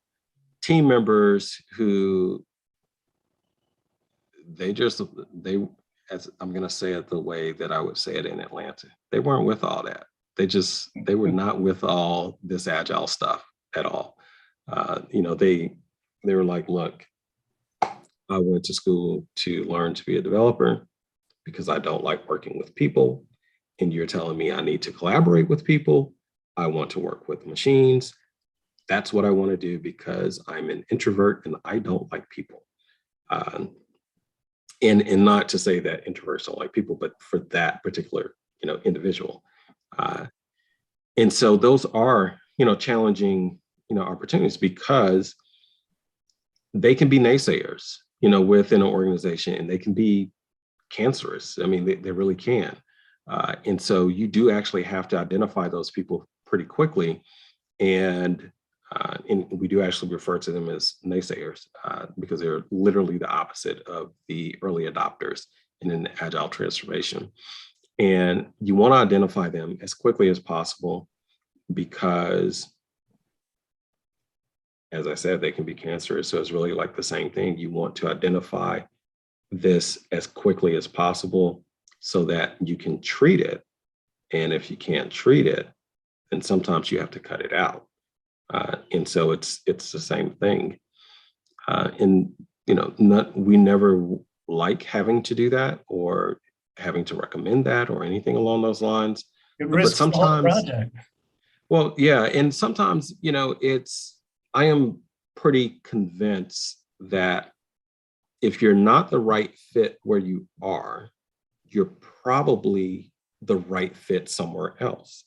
[SPEAKER 3] team members who they, as I'm going to say it the way that I would say it in Atlanta, they weren't with all that. They were not with all this agile stuff at all. They were like, look, I went to school to learn to be a developer because I don't like working with people. And you're telling me I need to collaborate with people. I want to work with machines. That's what I want to do because I'm an introvert and I don't like people. And not to say that introverts don't like people, but for that particular, individual. And so those are, challenging, opportunities because they can be naysayers, within an organization, and they can be cancerous. I mean, they really can. And so you do actually have to identify those people pretty quickly. And we do actually refer to them as naysayers because they're literally the opposite of the early adopters in an agile transformation. And you want to identify them as quickly as possible because, as I said, they can be cancerous. So it's really like the same thing. You want to identify this as quickly as possible so that you can treat it. And if you can't treat it, then sometimes you have to cut it out. And so it's the same thing. And we never like having to do that or having to recommend that or anything along those lines.
[SPEAKER 1] It
[SPEAKER 3] But
[SPEAKER 1] risks the whole
[SPEAKER 3] sometimes,
[SPEAKER 1] project.
[SPEAKER 3] well, yeah, and sometimes, I am pretty convinced that if you're not the right fit where you are, you're probably the right fit somewhere else.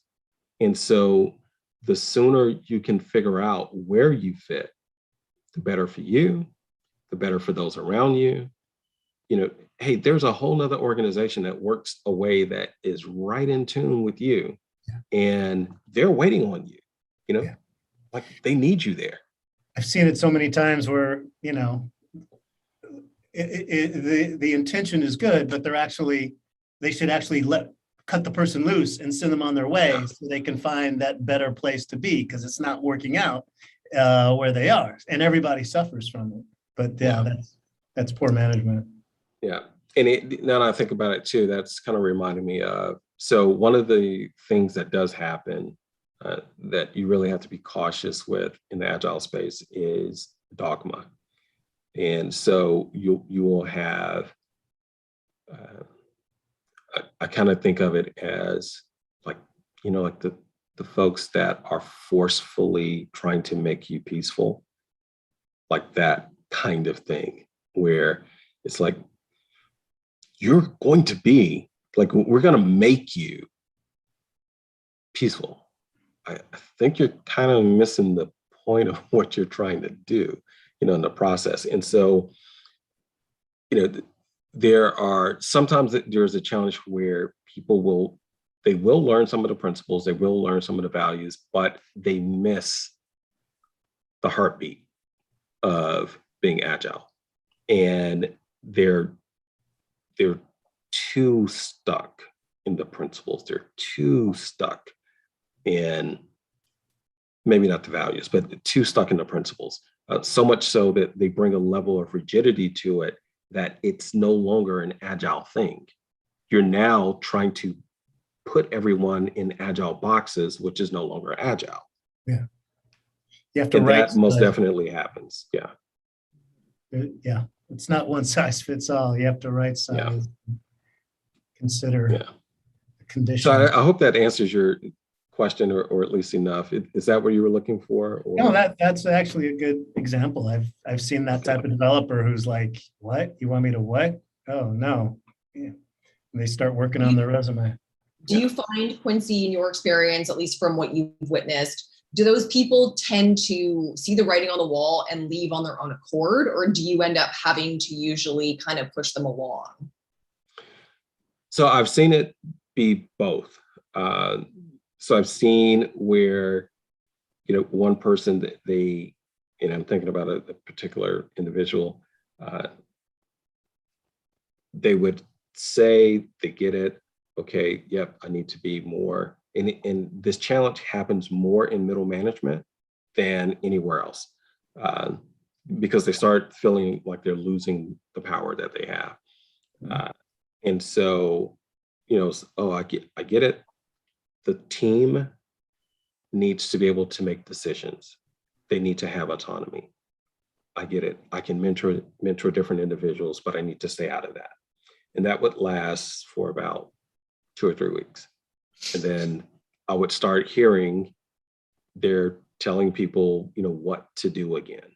[SPEAKER 3] And so the sooner you can figure out where you fit, the better for you, the better for those around you. Hey, there's a whole nother organization that works a way that is right in tune with you.
[SPEAKER 1] Yeah.
[SPEAKER 3] And they're waiting on you,
[SPEAKER 1] Yeah.
[SPEAKER 3] like they need you there.
[SPEAKER 1] I've seen it so many times where, the intention is good, but they should actually cut the person loose and send them on their way
[SPEAKER 3] Yeah.
[SPEAKER 1] so they can find that better place to be because it's not working out where they are, and everybody suffers from it. But yeah, that's poor management.
[SPEAKER 3] Yeah. And now that I think about it too, that's kind of reminding me of, so one of the things that does happen that you really have to be cautious with in the agile space is dogma. And so you will have, I kind of think of it as like, like the folks that are forcefully trying to make you peaceful, like that kind of thing, where it's like, you're going to be like, we're going to make you peaceful. I think you're kind of missing the point of what you're trying to do, in the process. And so, there are sometimes there's a challenge where they will learn some of the principles, they will learn some of the values, but they miss the heartbeat of being agile. And they're too stuck in the principles. They're too stuck in maybe not the values, but too stuck in the principles. So much so that they bring a level of rigidity to it that it's no longer an agile thing. You're now trying to put everyone in agile boxes, which is no longer agile.
[SPEAKER 1] Yeah. You have to
[SPEAKER 3] And
[SPEAKER 1] write.
[SPEAKER 3] that most definitely happens. Yeah.
[SPEAKER 1] Yeah. It's not one size fits all. You have to right size, consider the conditions.
[SPEAKER 3] So I hope that answers your question, or at least enough. Is that what you were looking for? Or?
[SPEAKER 1] No, that's actually a good example. I've seen that type of developer who's like, what? You want me to what? Oh, no. Yeah. And they start working on their resume.
[SPEAKER 2] Do you find, Quincy, in your experience, at least from what you've witnessed, do those people tend to see the writing on the wall and leave on their own accord, or do you end up having to usually kind of push them along?
[SPEAKER 3] So I've seen it be both. So I've seen where, one person that I'm thinking about a particular individual, they would say they get it. Okay, yep, I need to be more. And this challenge happens more in middle management than anywhere else, because they start feeling like they're losing the power that they have. And so, I get it. The team needs to be able to make decisions. They need to have autonomy. I get it. I can mentor different individuals, but I need to stay out of that. And that would last for about 2 or 3 weeks. And then I would start hearing they're telling people, what to do again.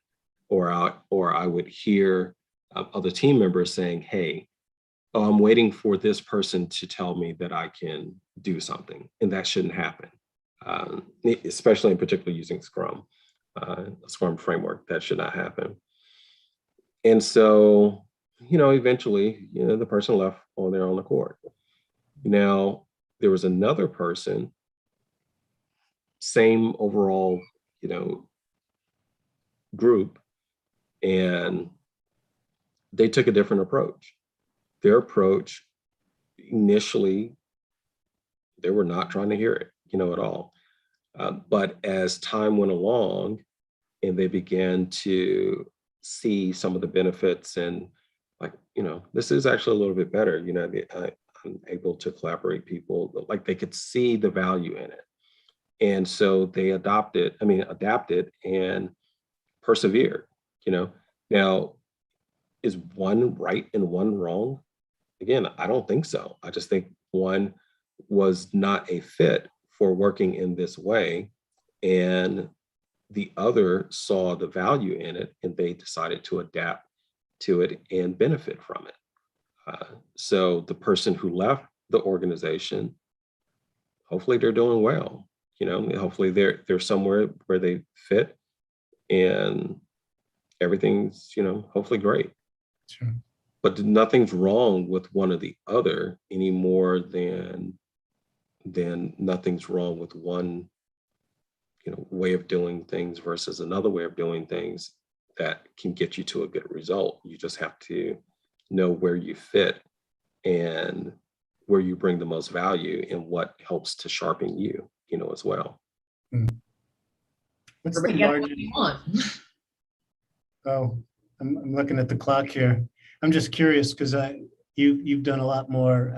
[SPEAKER 3] Or I would hear other team members saying, hey, I'm waiting for this person to tell me that I can do something. And that shouldn't happen, especially in particular using Scrum, a Scrum framework. That should not happen. And so, eventually, the person left on their own accord. Now, there was another person, same overall, group, and they took a different approach. Their approach, initially, they were not trying to hear it, at all. But as time went along and they began to see some of the benefits and this is actually a little bit better, I'm able to collaborate people, like they could see the value in it. And so they adapted and persevered, Now, is one right and one wrong? Again, I don't think so. I just think one was not a fit for working in this way, and the other saw the value in it, and they decided to adapt to it and benefit from it. So the person who left the organization, hopefully they're doing well. Hopefully they're somewhere where they fit, and everything's hopefully great.
[SPEAKER 1] Sure.
[SPEAKER 3] But nothing's wrong with one or the other any more than nothing's wrong with one way of doing things versus another way of doing things that can get you to a good result. You just have to know where you fit and where you bring the most value and what helps to sharpen you, as well.
[SPEAKER 1] What's
[SPEAKER 2] Everybody
[SPEAKER 1] the
[SPEAKER 2] gets what
[SPEAKER 1] largest?
[SPEAKER 2] they want.
[SPEAKER 1] Oh, I'm looking at the clock here. I'm just curious because you've done a lot more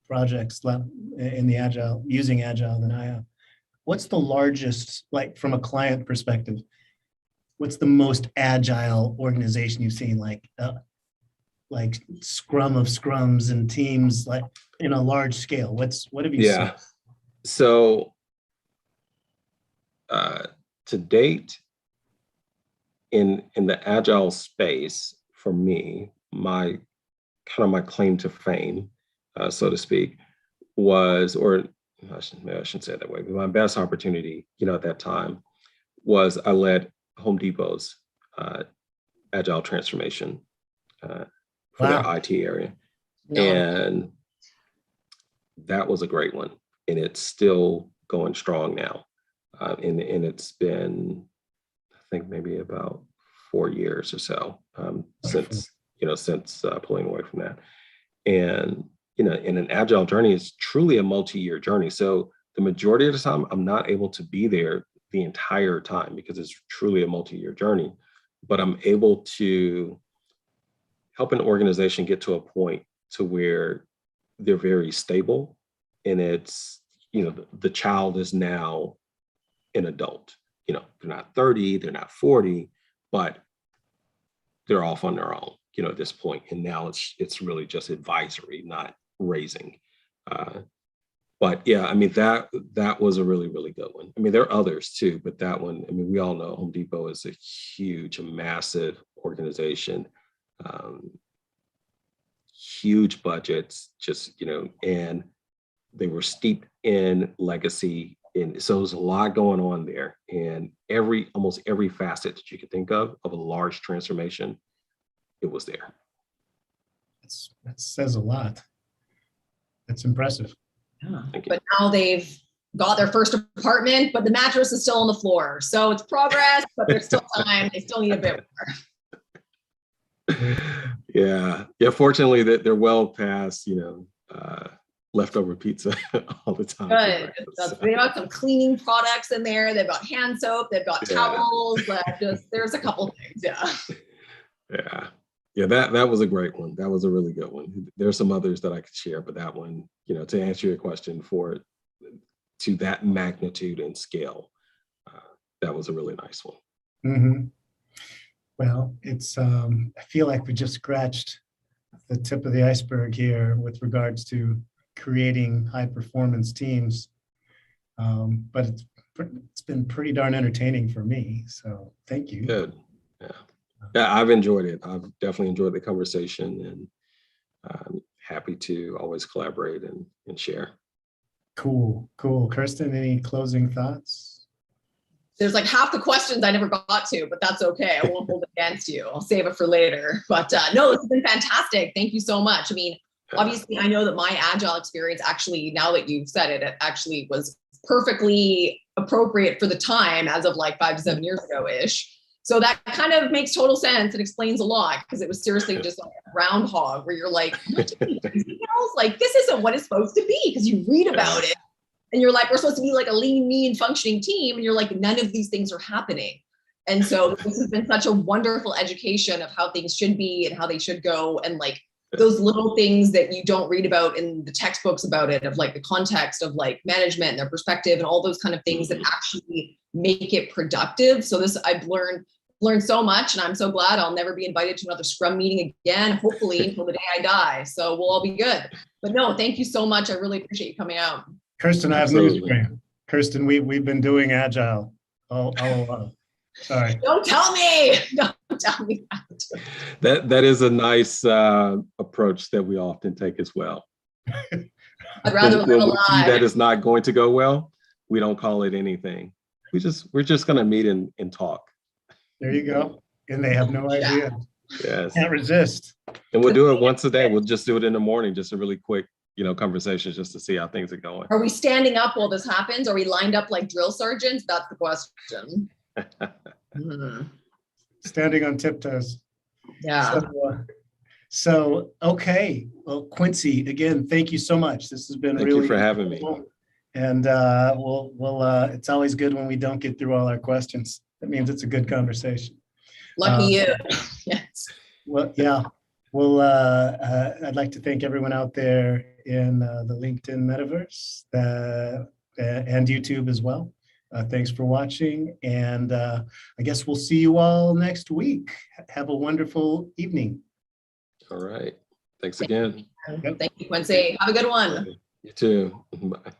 [SPEAKER 1] projects in the Agile, using Agile than I have. What's the largest, like from a client perspective, what's the most agile organization you've seen, like Scrum of Scrums and teams, like in a large scale? What have you seen?
[SPEAKER 3] So to date, in the Agile space, for me, my claim to fame, so to speak, was, or I shouldn't say it that way, but my best opportunity, at that time, was I led Home Depot's Agile transformation for their IT area.
[SPEAKER 2] No.
[SPEAKER 3] And that was a great one. And it's still going strong now. And it's been, I think, maybe about 4 years or so since pulling away from that. And in an Agile journey is truly a multi-year journey. So the majority of the time, I'm not able to be there the entire time because it's truly a multi-year journey, but I'm able to help an organization get to a point to where they're very stable, and it's, the child is now an adult. They're not 30, they're not 40, but they're off on their own, at this point. And now it's really just advisory, not raising. But yeah, I mean, that was a really, really good one. I mean, there are others too, but that one, I mean, we all know Home Depot is a massive organization, huge budgets, and they were steeped in legacy. And so there's a lot going on there. And almost every facet that you could think of a large transformation, it was there.
[SPEAKER 1] That says a lot. That's impressive.
[SPEAKER 2] Yeah. But now they've got their first apartment, but the mattress is still on the floor. So it's progress, but there's still time. They still need a bit more.
[SPEAKER 3] Yeah. Fortunately, that they're well past, leftover pizza all the time.
[SPEAKER 2] Good. They've got some cleaning products in there. They've got hand soap. They've got towels. There's a couple things.
[SPEAKER 3] Yeah, that was a great one. That was a really good one. There's some others that I could share, but that one, to answer your question, to that magnitude and scale, that was a really nice one.
[SPEAKER 1] Mm-hmm. Well, it's I feel like we just scratched the tip of the iceberg here with regards to creating high performance teams. But it's been pretty darn entertaining for me. So thank you.
[SPEAKER 3] Good. Yeah, I've enjoyed it. I've definitely enjoyed the conversation, and I'm happy to always collaborate and share.
[SPEAKER 1] Cool. Kirsten, any closing thoughts?
[SPEAKER 2] There's like half the questions I never got to, but that's okay. I won't hold it against you. I'll save it for later. But no, this has been fantastic. Thank you so much. I mean, obviously, I know that my Agile experience actually, now that you've said it, it actually was perfectly appropriate for the time as of like 5 to 7 years ago-ish. So that kind of makes total sense and explains a lot, because it was seriously just like a groundhog where you're like, like, this isn't what it's supposed to be, because you read about it and you're like, we're supposed to be like a lean, mean, functioning team. And you're like, none of these things are happening. And so this has been such a wonderful education of how things should be and how they should go. And like those little things that you don't read about in the textbooks about it, of like the context of like management and their perspective and all those kind of things that actually make it productive. So this, I've learned so much, and I'm so glad I'll never be invited to another Scrum meeting again, hopefully until the day I die. So we'll all be good. But no, thank you so much. I really appreciate you coming out.
[SPEAKER 1] Kirsten, I have news for you. Kirsten, we've been doing Agile all along. Sorry.
[SPEAKER 2] Don't tell me. Don't tell me that.
[SPEAKER 3] That is a nice approach that we often take as well.
[SPEAKER 2] I'd rather live alive.
[SPEAKER 3] That is not going to go well. We don't call it anything. We're just going to meet and talk.
[SPEAKER 1] There you go. And they have no idea.
[SPEAKER 3] Yes.
[SPEAKER 1] Can't resist.
[SPEAKER 3] And we'll do it once a day. We'll just do it in the morning, just a really quick, conversation, just to see how things are going.
[SPEAKER 2] Are we standing up while this happens? Are we lined up like drill sergeants? That's the question.
[SPEAKER 1] Standing on tiptoes.
[SPEAKER 2] Yeah.
[SPEAKER 1] So okay. Well, Quincy, again, thank you so much. This has been
[SPEAKER 3] Thank
[SPEAKER 1] really
[SPEAKER 3] you for having me.
[SPEAKER 1] And we'll it's always good when we don't get through all our questions. That means it's a good conversation.
[SPEAKER 2] Lucky you. Yes.
[SPEAKER 1] Well, yeah. Well, I'd like to thank everyone out there in the LinkedIn metaverse and YouTube as well. Thanks for watching. And I guess we'll see you all next week. Have a wonderful evening.
[SPEAKER 3] All right. Thanks again.
[SPEAKER 2] Thank you, Quincy. Have a good one.
[SPEAKER 3] You too. Bye.